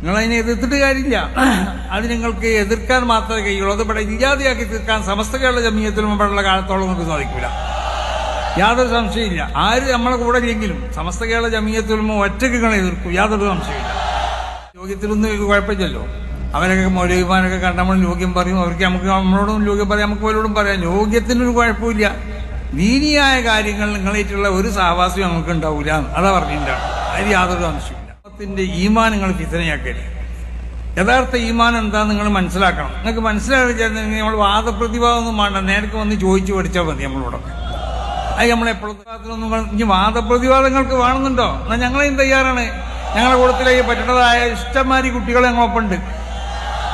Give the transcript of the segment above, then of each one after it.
നിങ്ങളതിനെ എതിർത്തിട്ട് കാര്യമില്ല. അത് നിങ്ങൾക്ക് എതിർക്കാൻ മാത്രമേ കഴിയുള്ളൂ. അത് ഇവിടെ ഇല്ലാതെയാക്കി തീർക്കാൻ സമസ്ത കേരള ജമീയത്തുൽ ഉലമയുള്ള കാലത്തോളം നമുക്ക് സാധിക്കില്ല, യാതൊരു സംശയമില്ല. ആര് നമ്മളെ കൂടെ ഇല്ലെങ്കിലും സമസ്ത കേരള ജമീയത്തുൽ ഉലമ ഒറ്റയ്ക്ക് നിങ്ങളെ എതിർക്കും, യാതൊരു സംശയമില്ല. യോഗ്യത്തിലൊന്നും കുഴപ്പമില്ലല്ലോ. അവരൊക്കെ മൗലവിമാരൊക്കെ കണ്ട നമ്മൾ യോഗ്യം പറയും, അവർക്ക് നമുക്ക് നമ്മളോടും യോഗ്യം പറയാം, നമുക്ക് അവരോടും പറയാം. യോഗ്യത്തിനൊരു കുഴപ്പമില്ല. ദീനിയായ കാര്യങ്ങൾ നിങ്ങളായിട്ടുള്ള ഒരു സഹവാസവും നമുക്ക് ഉണ്ടാവില്ല, അതാ പറഞ്ഞിട്ടാണ്. അതിൽ യാതൊരു സംശയമില്ല. ഈമാൻ നിങ്ങൾ ഫിത്നയാക്കരുത്. യഥാർത്ഥ ഈമാൻ എന്താ നിങ്ങൾ മനസ്സിലാക്കണം. നിങ്ങൾക്ക് മനസ്സിലാക്കിയിരുന്നെങ്കിൽ നമ്മൾ വാദപ്രതിവാദമൊന്നും വേണ്ട, നേരത്തെ വന്ന് ചോദിച്ചു പഠിച്ചാൽ മതി നമ്മളോടൊക്കെ. അത് നമ്മളെപ്പോഴൊന്നും ഇനി വാദപ്രതിവാദങ്ങൾക്ക് വേണമെന്നുണ്ടോ എന്നാൽ ഞങ്ങളെയും തയ്യാറാണ്. ഞങ്ങളെ കൂട്ടത്തിലേക്ക് പറ്റുന്നതായ ഇഷ്ടംമാരി കുട്ടികൾ ഞങ്ങളൊപ്പമുണ്ട്.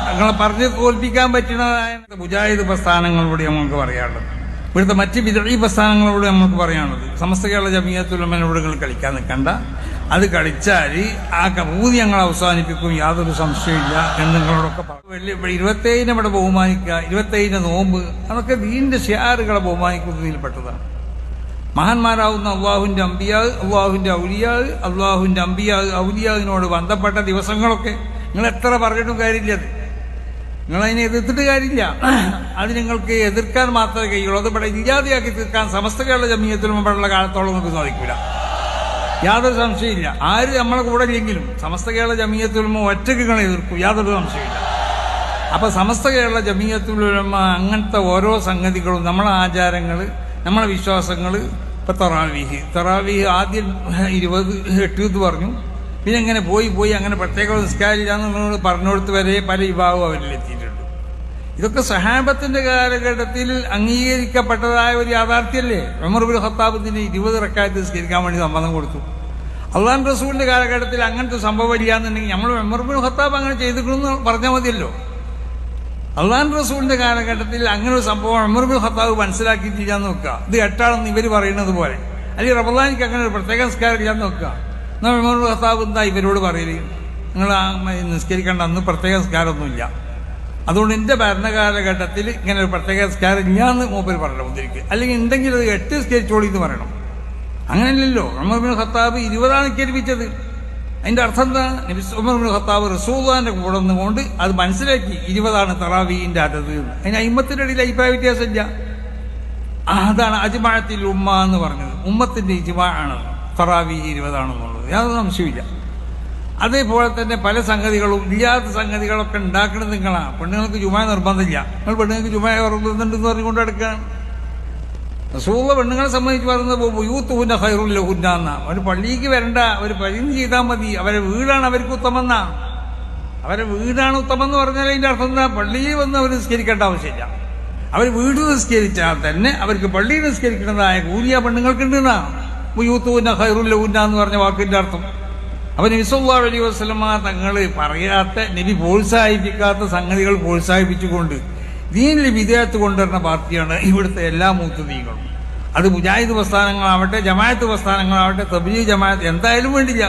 ഞങ്ങളെ പറഞ്ഞ് തോൽപ്പിക്കാൻ പറ്റുന്നതായ മുജാഹിദ് പ്രസ്ഥാനങ്ങളോട് നമുക്ക് പറയാനുള്ളത്, ഇവിടുത്തെ മറ്റ് ബിദ്ഈ പ്രസ്ഥാനങ്ങളോട് നമുക്ക് പറയാനുള്ളത്, സമസ്ത കേരള ജമീയത്തുൽ ഉലമയോട് നിങ്ങൾ കളിക്കാൻ നിൽക്കണ്ട. അത് കളിച്ചാൽ ആ ഊതി ഞങ്ങൾ അവസാനിപ്പിക്കും, യാതൊരു സംശയമില്ല എന്ന് നിങ്ങളോടൊക്കെ പറഞ്ഞു. 27 ഇവിടെ ബഹുമാനിക്കുക, 27 നോമ്പ്, അതൊക്കെ ദീനിന്റെ ഷിയാറുകളെ ബഹുമാനിക്കുന്നതിൽപ്പെട്ടതാണ്. മഹാന്മാരാവുന്ന അള്ളാഹുവിന്റെ അമ്പിയാ, അള്ളാഹുവിന്റെ ഔലിയാ, അള്ളാഹുവിന്റെ അമ്പിയാ ഔലിയാവിനോട് ബന്ധപ്പെട്ട ദിവസങ്ങളൊക്കെ നിങ്ങൾ എത്ര പറഞ്ഞിട്ടും കാര്യമില്ല. അത് നിങ്ങളതിനെ എതിർത്തിട്ട് കാര്യമില്ല. അത് നിങ്ങൾക്ക് എതിർക്കാൻ മാത്രമേ കഴിയുള്ളൂ. അത് ഇവിടെ ഇല്ലാതെയാക്കി തീർക്കാൻ സമസ്ത കേരള ജമീയത്തുൽ ഉലമയുള്ള കാലത്തോളം നമുക്ക് സാധിക്കില്ല, യാതൊരു സംശയമില്ല. ആര് നമ്മളെ കൂടെ ഇല്ലെങ്കിലും സമസ്ത കേരള ജമീയത്തുൽ ഉലമ ഒറ്റയ്ക്ക് നിങ്ങളെ എതിർക്കും, യാതൊരു സംശയമില്ല. അപ്പൊ സമസ്ത കേരള ജമീയത്തുൽ ഉലമ അങ്ങനത്തെ ഓരോ സംഗതികളും, നമ്മളെ ആചാരങ്ങൾ, നമ്മളെ വിശ്വാസങ്ങൾ, ഇപ്പൊ തറാവീഹ് ആദ്യം 28 പറഞ്ഞു, പിന്നെ ഇങ്ങനെ പോയി അങ്ങനെ പ്രത്യേക നിസ്കാരമില്ലാന്ന് നമ്മൾ പറഞ്ഞുകൊടുത്ത് വരെ പല വിഭാഗവും അവരിലെത്തിയിട്ടുണ്ട്. ഇതൊക്കെ സഹാബത്തിന്റെ കാലഘട്ടത്തിൽ അംഗീകരിക്കപ്പെട്ടതായ ഒരു യാഥാർത്ഥ്യമല്ലേ. ഉമർ ഇബ്നു ഖത്താബിന് 20 റക്അത്ത് നിസ്കരിക്കാൻ വേണ്ടി സമ്മതം കൊടുത്തു. അള്ളാഹു റസൂലിന്റെ കാലഘട്ടത്തിൽ അങ്ങനത്തെ സംഭവം ഇല്ലാന്നുണ്ടെങ്കിൽ നമ്മൾ ഉമർ ഇബ്നു ഖത്താബ് അങ്ങനെ ചെയ്തിട്ടുണ്ടെന്ന് പറഞ്ഞാൽ മതിയല്ലോ. അള്ളാഹു റസൂലിന്റെ കാലഘട്ടത്തിൽ അങ്ങനെ ഒരു സംഭവം ഉമർ ഇബ്നു ഖത്താബ് മനസ്സിലാക്കിയിട്ടില്ല എന്ന് നോക്കുക. ഇത് എട്ടാണെന്ന് ഇവർ പറയുന്നത് പോലെ, അല്ലെങ്കിൽ റമളാനിക്ക് അങ്ങനെ ഒരു പ്രത്യേക നിസ്കാരം ഇല്ലാന്ന് നോക്കുക. എന്നാൽ ഉമർ ഇബ്നു ഖത്താബ് എന്താ ഇവരോട് പറയല്, നിങ്ങൾ നിസ്കരിക്കേണ്ട, അന്ന് പ്രത്യേക നിസ്കാരമൊന്നുമില്ല, അതുകൊണ്ട് എൻ്റെ ഭരണകാലഘട്ടത്തിൽ ഇങ്ങനെ ഒരു പ്രത്യേക നിസ്കാരം ഇല്ലാന്ന് മൂപ്പര് പറയണം മുദ്രയ്ക്ക്, അല്ലെങ്കിൽ ഉണ്ടെങ്കിൽ അത് 8 നിസ്കരിച്ചോളി എന്ന് പറയണം. അങ്ങനെയല്ലല്ലോ. ഉമർ ഇബ്നു ഖത്താബ് 20 നിസ്കരിപ്പിച്ചത്. അതിന്റെ അർത്ഥം എന്താ? ഉമർ ഇബ്നു ഖത്താബ് റസൂലുള്ളാഹിന്റെ കൂടെ നിന്നുകൊണ്ട് അത് മനസ്സിലാക്കി 20 തറാവീഹിന്റെ അതത്. അതിന് അയിമ്മത്തിന്റെ ഇടയിൽ അഭിപ്രായ വ്യത്യാസമില്ല. അതാണ് അജ്മഅത്തിൽ ഉമ്മ എന്ന് പറഞ്ഞത്. ഉമ്മത്തിന്റെ ഇജ്മാ ആണ് തറാവീഹ് 20 യാതൊരു സംശയമില്ല. അതേപോലെ തന്നെ പല സംഗതികളും ഇല്ലാത്ത സംഗതികളൊക്കെ ഉണ്ടാക്കുന്നത് നിങ്ങളാണ്. പെണ്ണുങ്ങൾക്ക് ജുമാ നിർബന്ധമില്ല, നിങ്ങൾ പെണ്ണുങ്ങൾക്ക് ജുമാ നിർബന്ധമുണ്ടെന്ന് പറഞ്ഞുകൊണ്ട് എടുക്കുകയാണ്. റസൂലുള്ളാഹി പെണ്ണുങ്ങളെ സംബന്ധിച്ച് പറയുന്നത് ബുയൂത്തുഹുന്ന ഖൈറുൽ ലഹുന്ന എന്നാ. ഒരു പള്ളിക്ക് വരണ്ട, ഒരു പള്ളിയിൽ ചെയ്താൽ മതി, അവരെ വീടാണ് അവർക്ക് ഉത്തമെന്നാ. അവരെ വീടാണ് ഉത്തമം എന്ന് പറഞ്ഞാൽ അതിന്റെ അർത്ഥം എന്താ? പള്ളിയിൽ വന്ന് അവർ നിസ്കരിക്കേണ്ട ആവശ്യമില്ല. അവർ വീട് നിസ്കരിച്ചാൽ തന്നെ അവർക്ക് പള്ളിയിൽ നിസ്കരിക്കുന്നതായ കൂലിയ പെണ്ണുങ്ങൾക്കുണ്ടെന്നാ ബുയൂത്തുഹുന്ന ഖൈറുൽ ലഹുന്ന എന്ന് പറഞ്ഞ വാക്കിന്റെ അർത്ഥം. അപ്പൊ നബി സല്ലല്ലാഹു അലൈഹി വസല്ലമ തങ്ങൾ പറയാത്ത, നബി പ്രോത്സാഹിപ്പിക്കാത്ത സംഗതികൾ പ്രോത്സാഹിപ്പിച്ചുകൊണ്ട് ദീനിൽ വിദേഹത്ത് കൊണ്ടുവരുന്ന പാർട്ടിയാണ് ഇവിടുത്തെ എല്ലാ മുത്തദീങ്ങളും. അത് മുജാഹിദ് പ്രസ്ഥാനങ്ങളാവട്ടെ, ജമാഅത്ത് പ്രസ്ഥാനങ്ങളാവട്ടെ, തബ്ലീഗ് ജമാഅത്ത്, എന്തായാലും വേണ്ടില്ല,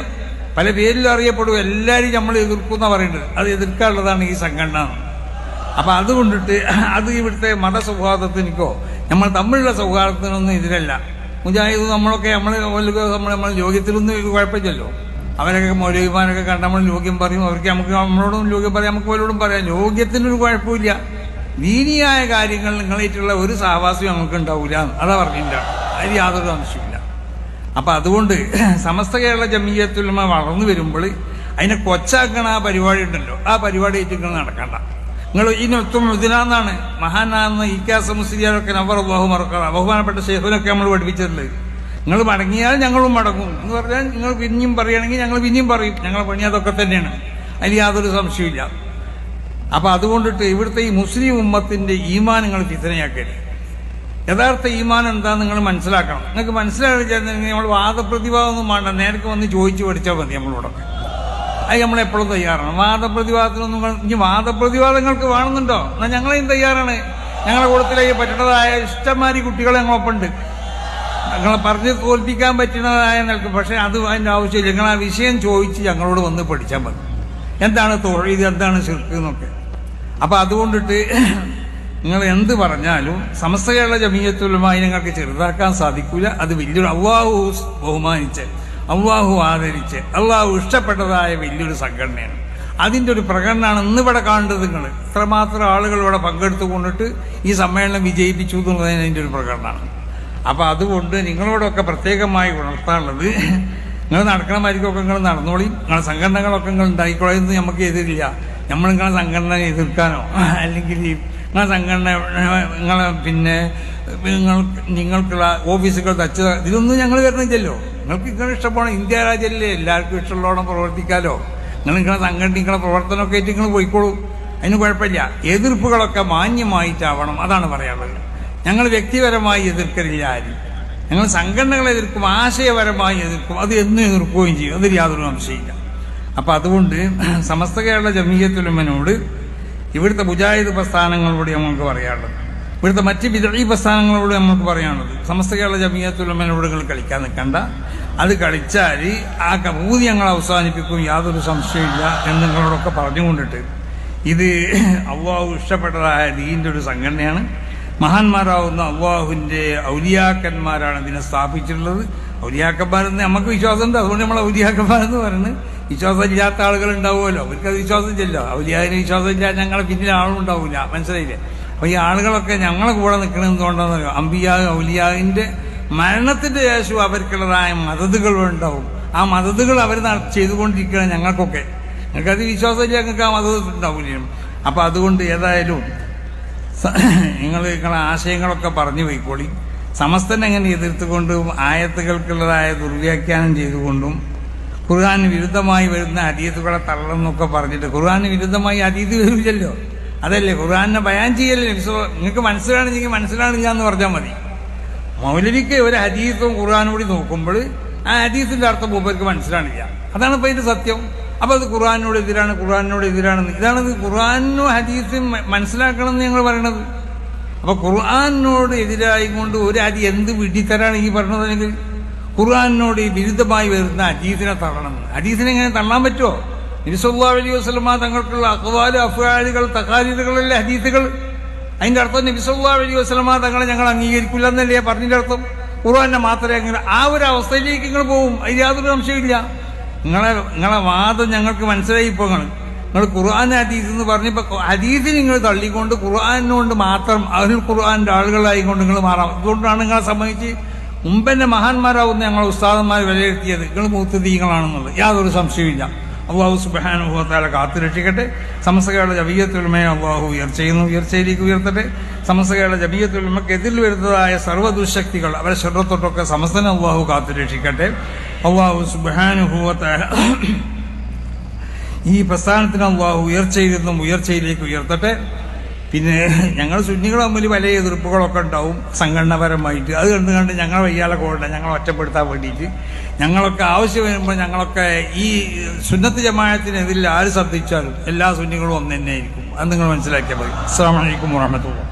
പല പേരിലും അറിയപ്പെടും. എല്ലാവരും നമ്മൾ എതിർക്കുന്ന പറയുന്നത്, അത് എതിർക്കാനുള്ളതാണ് ഈ സംഘടന. അപ്പൊ അതുകൊണ്ടിട്ട് അത് ഇവിടുത്തെ മതസൗഹാർദ്ദത്തിനോ നമ്മൾ തമ്മിലുള്ള സൗഹാർദ്ദത്തിനൊന്നും എതിരല്ല. മുജാഹിദ് നമ്മളൊക്കെ നമ്മൾ യോഗ്യത്തിലൊന്നും കുഴപ്പമില്ലല്ലോ. അവരൊക്കെ മൗലവിമാരൊക്കെ കണ്ട നമ്മൾ യോഗ്യം പറയും, അവർക്ക് നമുക്ക് നമ്മളോടും യോഗ്യം പറയാം, നമുക്ക് അവരോടും പറയാം. യോഗ്യത്തിനൊരു കുഴപ്പമില്ല. ദീനിയായ കാര്യങ്ങൾ നിങ്ങളായിട്ടുള്ള ഒരു സഹവാസവും ഞങ്ങൾക്ക് ഉണ്ടാവില്ല, അതാ പറഞ്ഞിട്ടാണ്. അതിൽ യാതൊരു സംശയമില്ല. അപ്പൊ അതുകൊണ്ട് സമസ്ത കേരള ജമീയത്തുൽ ഉലമ വളർന്നു വരുമ്പോൾ അതിനെ കൊച്ചാക്കണ ആ പരിപാടി ഉണ്ടല്ലോ, ആ പരിപാടി ആയിട്ട് നിങ്ങൾ നടക്കണ്ട. നിങ്ങൾ ഇതിനൊത്തും ഇതിനാന്നാണ് മഹാനാന്ന് ഇക്കാസ മുസ്ലിയാരൊക്കെ നവ്വറല്ലാഹു മർഖദ ബഹുമാനപ്പെട്ട ശൈഖുനൊക്കെ നമ്മൾ പഠിപ്പിച്ചിട്ടുണ്ട്. നിങ്ങൾ മടങ്ങിയാൽ ഞങ്ങളും മടങ്ങും എന്ന് പറഞ്ഞാൽ നിങ്ങൾ പിന്നെയും പറയുകയാണെങ്കിൽ ഞങ്ങൾ പിന്നെയും പറയും. ഞങ്ങളെ പണി അതൊക്കെ തന്നെയാണ്, അതിൽ യാതൊരു സംശയമില്ല. അപ്പൊ അതുകൊണ്ടിട്ട് ഇവിടുത്തെ ഈ മുസ്ലിം ഉമ്മത്തിന്റെ ഈമാൻ നിങ്ങൾ ഫിത്നയാക്കരുത്. യഥാർത്ഥ ഈമാൻ എന്താ നിങ്ങൾ മനസ്സിലാക്കണം. നിങ്ങൾക്ക് മനസ്സിലാക്കിയിരുന്നെങ്കിൽ നമ്മൾ വാദപ്രതിവാദമൊന്നും വേണ്ട, നേരത്തെ വന്ന് ചോദിച്ചു പഠിച്ചാൽ മതി നമ്മളോടൊക്കെ. അത് നമ്മളെപ്പോഴും തയ്യാറാണ്. വാദപ്രതിവാദത്തിനൊന്നും ഇനി വാദപ്രതിവാദങ്ങൾക്ക് വേണമെന്നുണ്ടോ എന്നാൽ ഞങ്ങളെയും തയ്യാറാണ്. ഞങ്ങളെ കൂട്ടത്തിലേക്ക് പറ്റുന്നതായ ഇഷ്ടംമാരി കുട്ടികൾ ഞങ്ങളൊപ്പമുണ്ട്. ഞങ്ങളെ പറഞ്ഞ് തോൽപ്പിക്കാൻ പറ്റുന്നതായ നിലക്ക്. പക്ഷെ അത് അതിൻ്റെ ആവശ്യമില്ല. നിങ്ങൾ ആ വിഷയം ചോദിച്ച് ഞങ്ങളോട് വന്ന് പഠിച്ചാൽ മതി. എന്താണ് തൗഹീദ്, എന്താണ് ശിർക്ക് എന്നൊക്കെ. അപ്പൊ അതുകൊണ്ടിട്ട് നിങ്ങൾ എന്ത് പറഞ്ഞാലും സമസ്ത കേരള ജമീയത്തുൽ ഉലമ നിങ്ങൾക്ക് ചെറുതാക്കാൻ സാധിക്കില്ല. അത് വലിയൊരു അള്ളാഹു ബഹുമാനിച്ച്, അള്ളാഹു ആദരിച്ച്, അള്ളാഹു ഇഷ്ടപ്പെട്ടതായ വലിയൊരു സംഘടനയാണ്. അതിൻ്റെ ഒരു പ്രകടനമാണ് ഇന്നിവിടെ കാണേണ്ടത്. നിങ്ങൾ ഇത്രമാത്രം ആളുകൾ ഇവിടെ പങ്കെടുത്തു കൊണ്ടിട്ട് ഈ സമ്മേളനം വിജയിപ്പിച്ചു എന്നുള്ളതിന് അതിൻ്റെ ഒരു പ്രകടനമാണ്. അപ്പോൾ അതുകൊണ്ട് നിങ്ങളോടൊക്കെ പ്രത്യേകമായി ഉണർത്താനുള്ളത്, നിങ്ങൾ നടക്കണമായിരിക്കൊക്കെ നിങ്ങൾ നടന്നോളി, നിങ്ങളെ സംഘടനകളൊക്കെ നിങ്ങൾ ഉണ്ടായിക്കോളെന്ന് നമുക്ക് എതിരില്ല. നമ്മൾ നിങ്ങളെ സംഘടന എതിർക്കാനോ അല്ലെങ്കിൽ നിങ്ങളെ സംഘടന നിങ്ങളെ നിങ്ങൾക്കുള്ള ഓഫീസുകൾ തച്ച് ഇതൊന്നും ഞങ്ങൾ വരണില്ലല്ലോ. നിങ്ങൾക്ക് നിങ്ങളെ ഇഷ്ടപ്പെടണം, ഇന്ത്യ രാജ്യമല്ലേ, എല്ലാവർക്കും ഇഷ്ടമുള്ളവണ്ണം പ്രവർത്തിക്കാമല്ലോ. നിങ്ങളെ സംഘടന നിങ്ങളെ പ്രവർത്തനമൊക്കെ ആയിട്ട് നിങ്ങൾ പോയിക്കോളൂ, അതിന് കുഴപ്പമില്ല. എതിർപ്പുകളൊക്കെ മാന്യമായിട്ടാവണം, അതാണ് പറയാനുള്ളത്. ഞങ്ങൾ വ്യക്തിപരമായി എതിർക്കലില്ല ആരും. ഞങ്ങൾ സംഘടനകളെ എതിർക്കും, ആശയപരമായി എതിർക്കും, അത് എന്നും എതിർക്കുകയും ചെയ്യും, അതിൽ യാതൊരു സംശയമില്ല. അപ്പം അതുകൊണ്ട് സമസ്ത കേരള ജമിയത്തുൽ ഉലമയോട് ഇവിടുത്തെ മുജാഹിദ് പ്രസ്ഥാനങ്ങളോട് നമുക്ക് പറയാനുള്ളത്, ഇവിടുത്തെ മറ്റ് ബിദ്ഈ പ്രസ്ഥാനങ്ങളോട് നമുക്ക് പറയാനുള്ളത്, സമസ്ത കേരള ജമിയത്തുൽ ഉലമയോട് നിങ്ങൾ കളിക്കാൻ നിൽക്കണ്ട. അത് കളിച്ചാൽ ആ കബൂതി ഞങ്ങൾ അവസാനിപ്പിക്കും, യാതൊരു സംശയമില്ല എന്ന് നിങ്ങളോടൊക്കെ പറഞ്ഞുകൊണ്ടിട്ട്, ഇത് അള്ളാഹു ഇഷ്ടപ്പെട്ടതായ ദീൻ്റെ ഒരു സംഘടനയാണ്. മഹാന്മാരാവുന്ന അള്ളാഹുവിൻ്റെ ഔലിയാക്കന്മാരാണ് ഇതിനെ സ്ഥാപിച്ചിട്ടുള്ളത്. ഔലിയാക്കന്മാരെന്ന് നമുക്ക് വിശ്വാസമുണ്ട്, അതുകൊണ്ട് നമ്മൾ ഔലിയാക്കന്മാരെന്ന് പറയുന്നത്. വിശ്വാസം ഇല്ലാത്ത ആളുകൾ ഉണ്ടാവുമല്ലോ, അവർക്കത് വിശ്വാസമില്ലല്ലോ. ഔലിയാവിന് വിശ്വാസമില്ല, ഞങ്ങളെ പിന്നിൽ ആളുണ്ടാവില്ല, മനസ്സിലായില്ലേ? അപ്പോൾ ഈ ആളുകളൊക്കെ ഞങ്ങളെ കൂടെ നിൽക്കുന്നത് എന്തുകൊണ്ടാണെന്ന് അമ്പിയാ ഔലിയാവിൻ്റെ മരണത്തിൻ്റെ ശേഷം അവർക്കുള്ളതായ മദതുകൾ ഉണ്ടാവും. ആ മദതുകൾ അവർ ചെയ്തുകൊണ്ടിരിക്കുകയാണ് ഞങ്ങൾക്കൊക്കെ. ഞങ്ങൾക്കത് വിശ്വാസമില്ല, ഞങ്ങൾക്ക് ആ മദത് ഉണ്ടാവില്ല. അപ്പോൾ അതുകൊണ്ട് ഏതായാലും നിങ്ങളെ ആശയങ്ങളൊക്കെ പറഞ്ഞു പോയിക്കോളി. സമസ്തനെ എങ്ങനെ എതിർത്തുകൊണ്ടും ആയത്തുകൾക്കുള്ളതായ ദുർവ്യാഖ്യാനം ചെയ്തുകൊണ്ടും ഖുർആന് വിരുദ്ധമായി വരുന്ന ഹദീസുകളെ തള്ളണമെന്നൊക്കെ പറഞ്ഞിട്ട്, ഖുർആന് വിരുദ്ധമായി ഹദീസ് വരില്ലല്ലോ, അതല്ലേ ഖുർആനെ ബയാൻ ചെയ്യല്ലേ. നിങ്ങൾക്ക് മനസ്സിലാണെങ്കിൽ മനസ്സിലാണില്ല എന്ന് പറഞ്ഞാൽ മതി. മൗലവിക്ക് ഒരു ഹദീസും ഖുർആനും കൂടി നോക്കുമ്പോൾ ആ ഹദീസിൻ്റെ അർത്ഥം മൂപ്പർക്ക് മനസ്സിലാണില്ല, അതാണ് ഇപ്പോൾ അതിൻ്റെ സത്യം. അപ്പോൾ അത് ഖുർആനോട് എതിരാണ്, ഖുർആനോട് എതിരാണെന്ന്, ഇതാണത് ഖുർആനും ഹദീസും മനസ്സിലാക്കണം എന്ന് ഞങ്ങൾ പറയണത്. അപ്പോൾ ഖുർആനോട് എതിരായി കൊണ്ട് ഒരു ഹദീസ് എന്ത് വിഡിത്തരാണ് ഈ പറഞ്ഞതെങ്കിൽ ഖുർആനോട് വിരുദ്ധമായി വരുന്ന ഹദീസിനെ തള്ളണം. ഹദീസിനെ എങ്ങനെ തള്ളാൻ പറ്റുമോ? നബി സല്ലല്ലാഹു അലൈഹി വസല്ലമ തങ്ങൾക്കുള്ള അഖ്വാല് അഫ്ആലുകൾ തഖാരീറുകളല്ലേ ഹദീസുകൾ. അതിൻ്റെ അർത്ഥം നബി സല്ലല്ലാഹു അലൈഹി വസല്ലമ തങ്ങളെ ഞങ്ങൾ അംഗീകരിക്കില്ല എന്നല്ലേ പറഞ്ഞതിൻ്റെ അർത്ഥം? ഖുർആനെ മാത്രമേ അങ്ങനെ ആ ഒരു അവസ്ഥയിലേക്ക് നിങ്ങൾ പോകും, അതിൽ യാതൊരു സംശയമില്ല. നിങ്ങളെ വാദം ഞങ്ങൾക്ക് മനസ്സിലായി. ഇപ്പോൾ നിങ്ങൾ ഖുർആൻ ഹദീസ് എന്ന് പറഞ്ഞപ്പോൾ ഹദീസിന് നിങ്ങൾ തള്ളിക്കൊണ്ട് ഖുർആനോട് മാത്രം അതിൽ ഖുർആൻ്റെ ആളുകളായിക്കൊണ്ട് നിങ്ങൾ മാറാം. അതുകൊണ്ടാണ് നിങ്ങളെ സംബന്ധിച്ച് മുമ്പെന്നെ മഹാന്മാരാവുന്ന ഞങ്ങൾ ഉസ്താദന്മാർ വിലയിരുത്തിയത് നിങ്ങൾ മുത്തദീങ്ങളാണെന്നുള്ളത്, യാതൊരു സംശയമില്ല. അള്ളാഹു സുബ്ഹാനഹു വ തആല കാത്തു രക്ഷിക്കട്ടെ. സമസ്ത കേരള ജമിയത്തുൽ ഉലമയെ അള്ളാഹു ഉയർച്ചയിലേക്ക് ഉയർത്തട്ടെ. സമസ്ത കേരള ജമിയത്തുൽ ഉലമക്ക് എതിരിൽ വരുന്നതായ സർവ്വ ദുശക്തികൾ അവരെ ശർറത്തൊട്ടൊക്കെ സമസ്തനെ അള്ളാഹു കാത്തു രക്ഷിക്കട്ടെ. അള്ളാഹു സുബ്ഹാനഹു വ തആല ഈ പ്രസ്ഥാനത്തിന് അള്ളാഹു ഉയർച്ചയിലേക്ക് ഉയർത്തട്ടെ. പിന്നെ ഞങ്ങൾ സുന്നികൾ തമ്മിൽ പല എതിർപ്പുകളൊക്കെ ഉണ്ടാവും സംഘടനാപരമായിട്ട്. അത് കണ്ട് ഞങ്ങൾ വയ്യാലെ കൂടെ ഞങ്ങളെ ഒറ്റപ്പെടുത്താൻ വേണ്ടിയിട്ട് ഞങ്ങളൊക്കെ ആവശ്യം വരുമ്പോൾ ഞങ്ങളൊക്കെ ഈ സുന്നത്ത് ജമാഅത്തിനെതിരിൽ ആര് ശ്രദ്ധിച്ചാലും എല്ലാ സുന്നികളും ഒന്ന് തന്നെയായിരിക്കും. അത് നിങ്ങൾ മനസ്സിലാക്കിയാൽ മതി. അസ്സലാമു അലൈക്കും വറഹ്മത്തുള്ളാഹി.